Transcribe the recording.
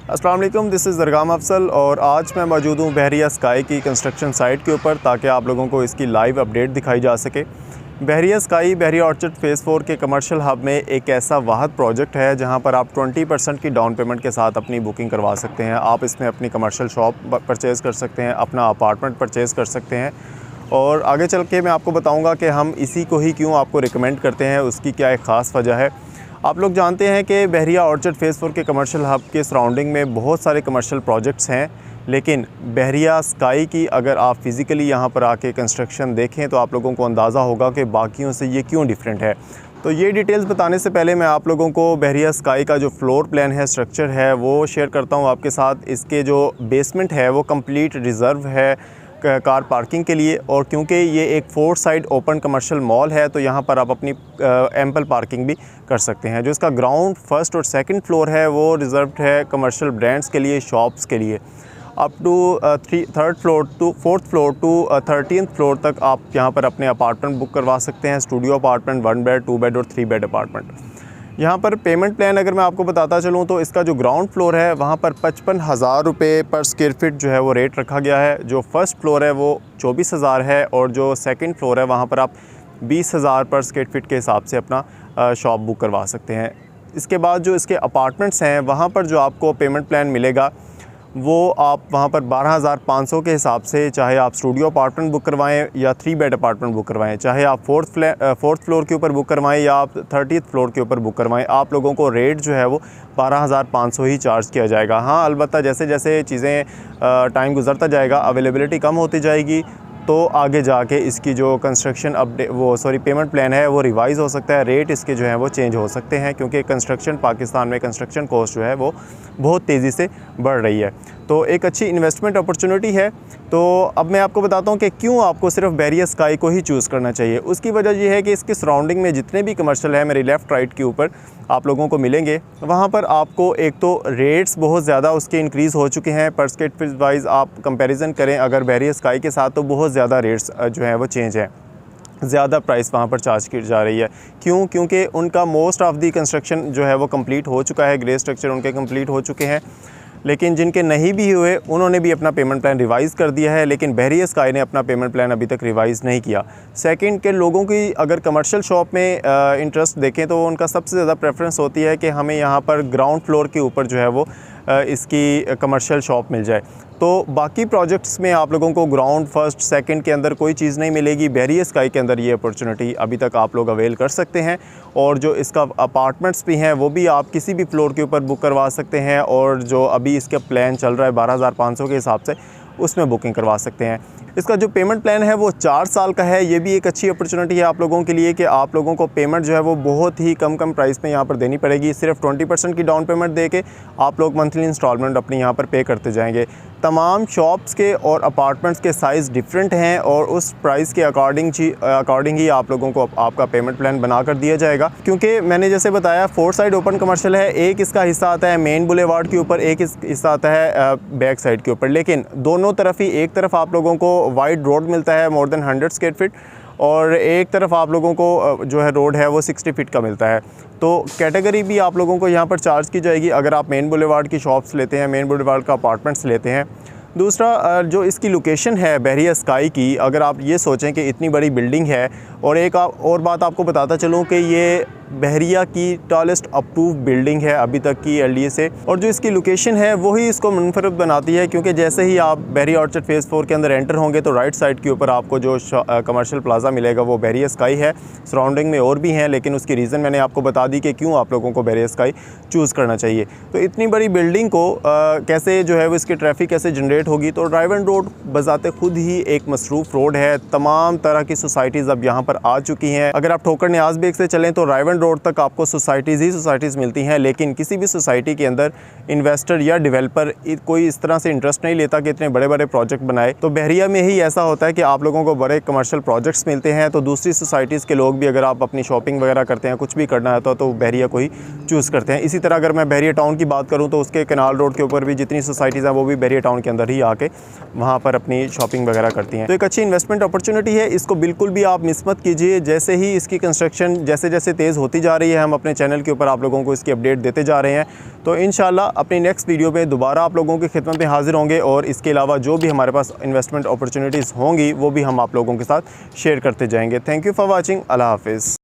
अस्सलाम वालेकुम, this is दरगाम Afsal और आज मैं मौजूद हूँ बहरिया स्काई की कंस्ट्रक्शन साइट के ऊपर ताकि आप लोगों को इसकी लाइव अपडेट दिखाई जा सके। बहरिया स्काई बहरिया ऑर्चर्ड फ़ेज़ 4 के कमर्शियल हब में एक ऐसा वाहद प्रोजेक्ट है जहाँ पर आप 20% की डाउन पेमेंट के साथ अपनी बुकिंग करवा सकते हैं। आप इसमें अपनी कमर्शियल शॉप परचेज़ कर सकते हैं, अपना अपार्टमेंट परचेज़ कर सकते हैं और आगे चल के मैं आपको बताऊँगा कि हम इसी को ही क्यों आपको रिकमेंड करते हैं, उसकी क्या एक ख़ास वजह है। आप लोग जानते हैं कि बहरिया ऑर्चर्ड फ़ेज़ 4 के कमर्शियल हब के सराउंडिंग में बहुत सारे कमर्शियल प्रोजेक्ट्स हैं, लेकिन बहरिया स्काई की अगर आप फ़िज़िकली यहाँ पर आके कंस्ट्रक्शन देखें तो आप लोगों को अंदाज़ा होगा कि बाकियों से ये क्यों डिफरेंट है। तो ये डिटेल्स बताने से पहले मैं आप लोगों को बहरिया स्काई का जो फ्लोर प्लान है, स्ट्रक्चर है, वो शेयर करता हूँ आपके साथ। इसके जो बेसमेंट है वो कंप्लीट रिज़र्व है कार पार्किंग के लिए, और क्योंकि ये एक 4 साइड ओपन कमर्शियल मॉल है तो यहाँ पर आप अपनी एम्पल पार्किंग भी कर सकते हैं। जो इसका ग्राउंड, फर्स्ट और सेकंड फ्लोर है वो रिज़र्व्ड है कमर्शियल ब्रांड्स के लिए, शॉप्स के लिए। Up to third floor to fourth floor to 13th floor तक आप यहाँ पर अपने अपार्टमेंट बुक करवा सकते हैं। स्टूडियो अपार्टमेंट, 1 बेड, 2 बेड और 3 बेड अपार्टमेंट। यहाँ पर पेमेंट प्लान अगर मैं आपको बताता चलूँ तो इसका जो ग्राउंड फ्लोर है वहाँ पर 55,000 रुपये पर स्क्वायर फीट जो है वो रेट रखा गया है। जो फर्स्ट फ्लोर है वो 24,000 है और जो सेकंड फ्लोर है वहाँ पर आप 20,000 पर स्क्वायर फीट के हिसाब से अपना शॉप बुक करवा सकते हैं। इसके बाद जो इसके अपार्टमेंट्स हैं वहाँ पर जो आपको पेमेंट प्लान मिलेगा वो आप वहाँ पर 12,500 के हिसाब से, चाहे आप स्टूडियो अपार्टमेंट बुक करवाएं या 3 बेड अपार्टमेंट बुक करवाएं, चाहे आप फोर्थ फ्लोर के ऊपर बुक करवाएं या आप 30th फ्लोर के ऊपर बुक करवाएं, आप लोगों को रेट जो है वो 12,500 ही चार्ज किया जाएगा। हाँ, अलबत्ता जैसे जैसे चीज़ें टाइम गुजरता जाएगा, अवेलेबिलिटी कम होती जाएगी, तो आगे जाके इसकी जो कंस्ट्रक्शन पेमेंट प्लान है वो रिवाइज़ हो सकता है, रेट इसके जो हैं वो चेंज हो सकते हैं, क्योंकि कंस्ट्रक्शन पाकिस्तान में कंस्ट्रक्शन कॉस्ट जो है वो बहुत तेज़ी से बढ़ रही है। तो एक अच्छी इन्वेस्टमेंट अपॉर्चुनिटी है। तो अब मैं आपको बताता हूँ कि क्यों आपको सिर्फ बहरिया स्काई को ही चूज़ करना चाहिए। उसकी वजह यह है कि इसके सराउंडिंग में जितने भी कमर्शियल है, मेरे लेफ़्ट राइट के ऊपर आप लोगों को मिलेंगे, वहाँ पर आपको एक तो रेट्स बहुत ज़्यादा उसके इंक्रीज़ हो चुके हैं। पर स्क्वायर फीट वाइज आप कंपैरिजन करें अगर बहरिया स्काई के साथ, तो बहुत ज़्यादा रेट्स जो है वो चेंज है, ज़्यादा प्राइस वहाँ पर चार्ज की जा रही है। क्यों? क्योंकि उनका मोस्ट ऑफ़ दी कंस्ट्रक्शन जो है वो कंप्लीट हो चुका है, ग्रे स्ट्रक्चर उनके कंप्लीट हो चुके हैं। लेकिन जिनके नहीं भी हुए उन्होंने भी अपना पेमेंट प्लान रिवाइज़ कर दिया है, लेकिन बहरिया स्काई ने अपना पेमेंट प्लान अभी तक रिवाइज़ नहीं किया। सेकंड के लोगों की अगर कमर्शियल शॉप में इंटरेस्ट देखें तो उनका सबसे ज़्यादा प्रेफरेंस होती है कि हमें यहाँ पर ग्राउंड फ्लोर के ऊपर जो है वो इसकी कमर्शियल शॉप मिल जाए। तो बाकी प्रोजेक्ट्स में आप लोगों को ग्राउंड, फर्स्ट, सेकंड के अंदर कोई चीज़ नहीं मिलेगी। बहरिया स्काई के अंदर ये अपॉर्चुनिटी अभी तक आप लोग अवेल कर सकते हैं। और जो इसका अपार्टमेंट्स भी हैं वो भी आप किसी भी फ्लोर के ऊपर बुक करवा सकते हैं, और जो अभी इसका प्लान चल रहा है 12,500 के हिसाब से, उसमें बुकिंग करवा सकते हैं। इसका जो पेमेंट प्लान है वो 4 साल का है। ये भी एक अच्छी अपॉर्चुनिटी है आप लोगों के लिए कि आप लोगों को पेमेंट जो है वो बहुत ही कम प्राइस में यहाँ पर देनी पड़ेगी। सिर्फ 20% की डाउन पेमेंट दे के आप लोग मंथली इंस्टॉलमेंट अपनी यहाँ पर पे करते जाएंगे। तमाम शॉप्स के और अपार्टमेंट्स के साइज़ डिफरेंट हैं और उस प्राइस के अकॉर्डिंग ही आप लोगों को आपका पेमेंट प्लान बना कर दिया जाएगा। क्योंकि मैंने जैसे बताया 4 साइड ओपन कमर्शियल है, एक इसका हिस्सा आता है मेन बुलेवार्ड के ऊपर, एक हिस्सा आता है बैक साइड के ऊपर, लेकिन दोनों तरफ ही, एक तरफ आप लोगों को वाइड रोड मिलता है मोर देन 100 स्क्वायर फीट, और एक तरफ आप लोगों को जो है रोड है वो 60 फीट का मिलता है। तो कैटेगरी भी आप लोगों को यहाँ पर चार्ज की जाएगी अगर आप मेन बुलेवार्ड की शॉप्स लेते हैं, मेन बुलेवार्ड का अपार्टमेंट्स लेते हैं। दूसरा, जो इसकी लोकेशन है बहरिया स्काई की, अगर आप ये सोचें कि इतनी बड़ी बिल्डिंग है, और एक और बात आपको बताता चलूँ कि ये बहरिया की टॉलेस्ट अप्रूव बिल्डिंग है अभी तक की LDA से, और जो इसकी लोकेशन है वही इसको मुनफरद बनाती है। क्योंकि जैसे ही आप बहरिया ऑर्चर्ड फ़ेज़ 4 के अंदर एंटर होंगे तो राइट साइड के ऊपर आपको जो कमर्शियल प्लाजा मिलेगा वो बहरिया स्काई है। सराउंडिंग में और भी हैं, लेकिन उसकी रीज़न मैंने आपको बता दी कि क्यों आप लोगों को बहरिया स्काई चूज़ करना चाहिए। तो इतनी बड़ी बिल्डिंग को कैसे जो है वो इसकी ट्रैफिक कैसे जनरेट होगी, तो ड्राइव एंड रोड बजाते खुद ही एक मसरूफ़ रोड है। तमाम तरह की सोसाइटीज़ अब यहाँ पर आ चुकी हैं। अगर आप ठोकर न्याज़ बेग से चलें तो ड्राइव एंड रोड तक आपको सोसाइटीज़ मिलती हैं, लेकिन किसी भी सोसाइटी के अंदर इन्वेस्टर या डेवलपर कोई इस तरह से इंटरेस्ट नहीं लेता कि इतने बड़े बड़े प्रोजेक्ट बनाए। तो बहरिया में ही ऐसा होता है कि आप लोगों को बड़े कमर्शियल प्रोजेक्ट्स मिलते हैं। तो दूसरी सोसाइटीज़ के लोग भी, अगर आप अपनी शॉपिंग वगैरह करते हैं, कुछ भी करना है तो बहरिया को ही चूज़ करते हैं। इसी तरह अगर मैं बहरिया टाउन की बात करूँ तो उसके कनाल रोड के ऊपर भी जितनी सोसाइटीज़ हैं वो भी बहरिया टाउन के अंदर ही आके वहाँ पर अपनी शॉपिंग वगैरह करती हैं। तो एक अच्छी इन्वेस्टमेंट अपॉर्चुनिटी है, इसको बिल्कुल भी आप मिस मत कीजिए। जैसे ही इसकी कंस्ट्रक्शन जैसे जैसे तेज़ होती जा रही है। हम अपने चैनल के ऊपर आप लोगों को इसकी अपडेट देते जा रहे हैं। तो इंशाल्लाह अपनी नेक्स्ट वीडियो में दोबारा आप लोगों की खिदमत में हाजिर होंगे और इसके अलावा जो भी हमारे पास इन्वेस्टमेंट अपॉर्चुनिटीज़ होंगी वो भी हम आप लोगों के साथ शेयर करते जाएंगे। Thank you for watching. अल्लाह हाफिज़।